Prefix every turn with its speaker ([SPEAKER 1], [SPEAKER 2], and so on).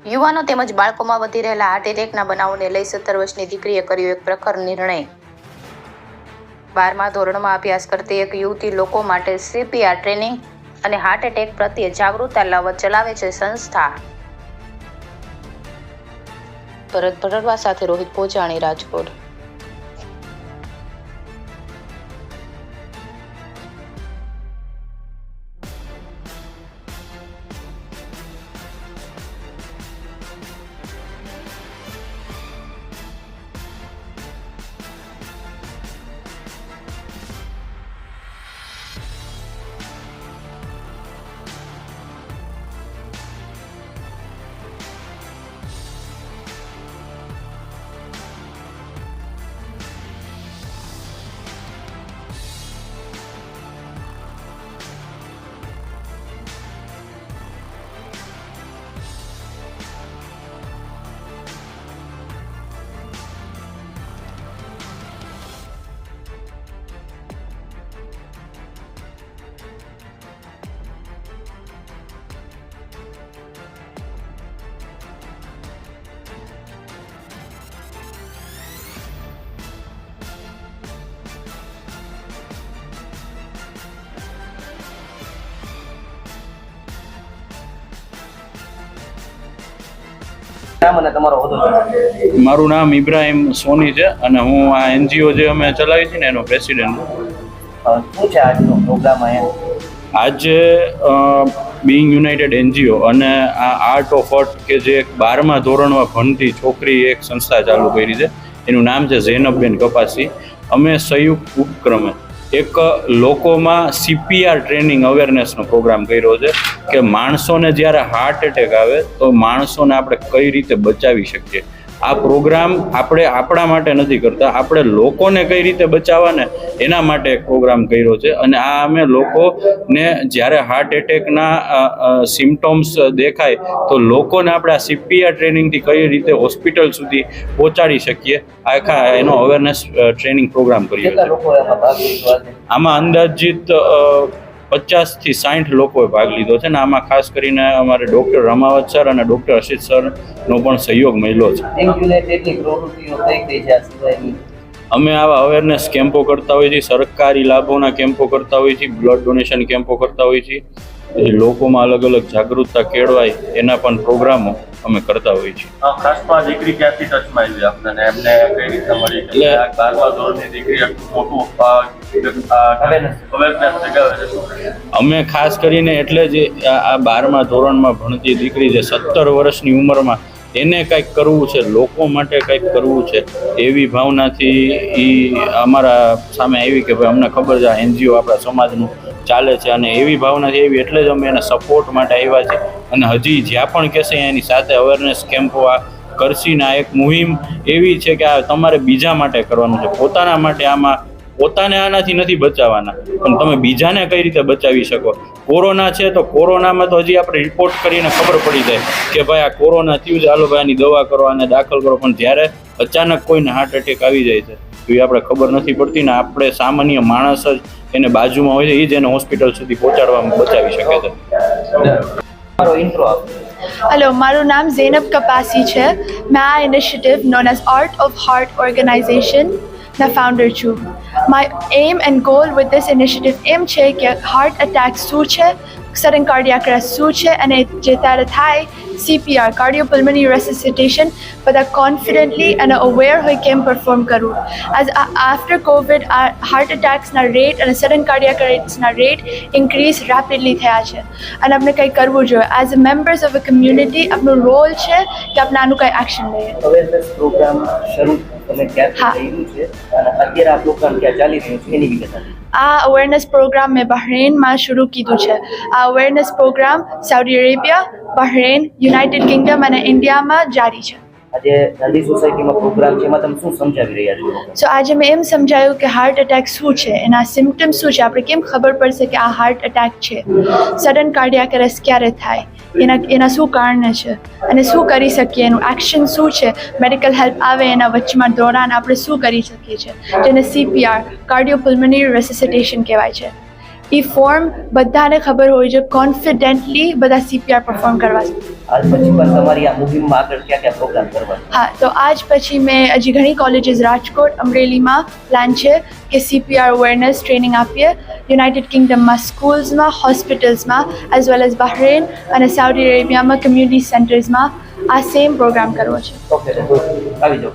[SPEAKER 1] યુવાનો તેમજ બાળકોમાં વધી રહેલા હાર્ટ એટેકના બનાવોને લઈ 17 વર્ષની દીકરીએ કર્યો એક પ્રખર નિર્ણય। 12મા ધોરણમાં અભ્યાસ કરતી એક યુવતી લોકો માટે CPR ટ્રેનિંગ અને હાર્ટ એટેક પ્રત્યે જાગૃતતા લાવવા ચલાવે છે સંસ્થા। ભરત ભરડવા સાથે રોહિત પોજાણી, રાજકોટ।
[SPEAKER 2] મારું નામ ઇબ્રાહિમ સોની છે અને હું આ NGO જે અમે ચલાવી છે ને એનો પ્રેસિડેન્ટ છું।
[SPEAKER 3] શું છે આજનો પ્રોગ્રામ અહીંયા?
[SPEAKER 2] આજે બિંગ યુનાઇટેડ NGO અને આ આર્ટ ઓફ હર્ટ કે જે 12મા ધોરણમાં ભણતી છોકરી એક સંસ્થા ચાલુ કરી છે, એનું નામ છે ઝેનબબેન કપાસી। અમે સંયુક્ત ઉપક્રમે એક લોકોમાં CPR ટ્રેનિંગ અવેરનેસનો પ્રોગ્રામ કર્યો છે કે માણસોને જ્યારે હાર્ટ એટેક આવે તો માણસોને આપણે કઈ રીતે બચાવી શકીએ। આ પ્રોગ્રામ આપણે આપણા માટે નથી કરતા, આપણે લોકોને કઈ રીતે બચાવવા ને એના માટે એક પ્રોગ્રામ કર્યો છે। અને આ અમે લોકોને જ્યારે હાર્ટ એટેકના સિમ્ટોમ્સ દેખાય તો લોકોને આપણે આ CPR ટ્રેનિંગથી કઈ રીતે હોસ્પિટલ સુધી પહોંચાડી શકીએ, આખા એનો અવેરનેસ ટ્રેનિંગ પ્રોગ્રામ કર્યો છે। આમાં અંદાજિત 50 થી 60 લોકોએ ભાગ લીધો છે ને આમાં ખાસ કરીને અમારે ડૉક્ટર રમાવત સર અને ડૉક્ટર અશિત સરનો પણ સહયોગ મળ્યો છે। અમે આવા અવેરનેસ કેમ્પો કરતા હોઈએ છીએ, સરકારી લાભોના કેમ્પો કરતા હોઈએ છીએ, બ્લડ ડોનેશન કેમ્પો કરતા હોઈએ છીએ, લોકોમાં અલગ અલગ જાગૃતતા કેળવાય એના પણ પ્રોગ્રામો અમે કરતા હોઈએ છીએ।
[SPEAKER 4] ખાસ તો આ દીકરી ક્યાંથી ટચમાં આવી આપણને એમને કઈ રીતે મળી? એટલે 12મા ધોરણની દીકરી આટલું મોટું
[SPEAKER 2] અમે ખાસ કરીને એટલે જ આ 12મા ધોરણમાં ભણતી દીકરી જે 17 વર્ષની ઉંમરમાં એને કંઈક કરવું છે, લોકો માટે કંઈક કરવું છે, એવી ભાવનાથી એ અમારા સામે આવી કે ભાઈ અમને ખબર છે આ NGO આપણા સમાજનું ચાલે છે અને એવી ભાવનાથી એવી એટલે જ અમે એને સપોર્ટ માટે આવ્યા છીએ। અને હજી જ્યાં પણ કહેશે એની સાથે અવેરનેસ કેમ્પો આ કરશી ને આ એક મુહિમ એવી છે કે આ તમારે બીજા માટે કરવાનું છે, પોતાના માટે પોતાને આનાથી નથી બચાવવાના પણ તમે બીજાને કઈ રીતે બચાવી શકો। કોરોના છે તો કોરોનામાં તો હજી આપણે રિપોર્ટ કરીને ખબર પડી જાય કે ભાઈ આ કોરોના થયું છે, હાલો ભાઈ આની દવા કરો, આને દાખલ કરો, પણ જ્યારે અચાનક કોઈને હાર્ટ એટેક આવી જાય છે તો એ આપણે ખબર નથી પડતી ને આપણે સામાન્ય માણસ જ એને બાજુમાં હોય છે એ જ એને હોસ્પિટલ સુધી પહોંચાડવામાં બચાવી શકે છે।
[SPEAKER 5] હેલો, મારું નામ ઝેનબ કપાસી છે। મેં આ initiative known as art of heart ઓર્ગેનાઇઝેશનના ફાઉન્ડર છું। My aim and goal with this initiative aim છે કે હાર્ટ એટેક શું છે, સડન કાર્ડિયાક અરેસ્ટ શું છે અને જે ત્યારે થાય CPR કાર્ડિયોપલ્મોનરી રેસિસિટેશન બધા કોન્ફિડન્ટલી અને અવેર હોય કેમ પરફોર્મ કરવું। એઝ આફ્ટર કોવિડ હાર્ટ એટેક્સના રેટ અને સડન કાર્ડિયાક અરેસ્ટના રેટ ઇન્ક્રીઝ રેપિડલી થયા છે અને આપણે કંઈ કરવું જોઈએ। As a members of a community આપણો રોલ છે કે આપણે આનું કંઈ એક્શન લઈએ।
[SPEAKER 3] અવેરનેસ પ્રોગ્રામ શરૂ તમે ક્યાંથી કર્યું છે અને અત્યારે આ પ્રોગ્રામ ક્યાં ચાલી રહ્યો છે એની વિગત આપો।
[SPEAKER 5] આ અવેરનેસ પ્રોગ્રામ મેં બહરેનમાં શરૂ કીધું છે। આ awareness program Saudi Arabia, Bahrain, United Kingdom અને ઇન્ડિયામાં જારી છે।
[SPEAKER 3] આજે ગાંધી સોસાયટીમાં પ્રોગ્રામ છે, એમાં તમે શું સમજાવી રહ્યા છો?
[SPEAKER 5] સો આજે મેં એમ સમજાવ્યું કે હાર્ટ એટેક શું છે, એના સિમ્ટમ્સ શું છે, આપણે કેમ ખબર પડશે કે આ હાર્ટ એટેક છે, સડન કાર્ડિયાક અરેસ્ટ ક્યારે થાય, એના શું કારણે છે અને શું કરી શકીએ, એનું એક્શન શું છે, મેડિકલ હેલ્પ આવે એના વચમાં દોરાન આપણે શું કરી શકીએ છીએ, જેને CPR કાર્ડિયોપલ્મોનરી રેસિસિટેશન કહેવાય છે। એ ફોર્મ બધાને ખબર હોય છે, કોન્ફિડન્ટલી બધા CPR પરફોર્મ કરવા છે.
[SPEAKER 3] આજ પછી પણ તમારી આ મુહિમમાં આગળ ક્યાં ક્યાં પ્રોગ્રામ કરવા છે?
[SPEAKER 5] હા, તો આજ પછી મેં હજી ઘણી કોલેજીસ રાજકોટ, અમરેલીમાં પ્લાન છે કે CPR અવેરનેસ ટ્રેનિંગ આપીએ. યુનાઇટેડ કિંગડમમાં સ્કૂલ્સમાં, હોસ્પિટલ્સમાં, એઝ વેલ એઝ બહરેન અને સાઉદી અરેબિયામાં કમ્યુનિટી સેન્ટર્સમાં આ સેમ પ્રોગ્રામ કરવો છે.
[SPEAKER 3] ઓકે, આવી જાઓ.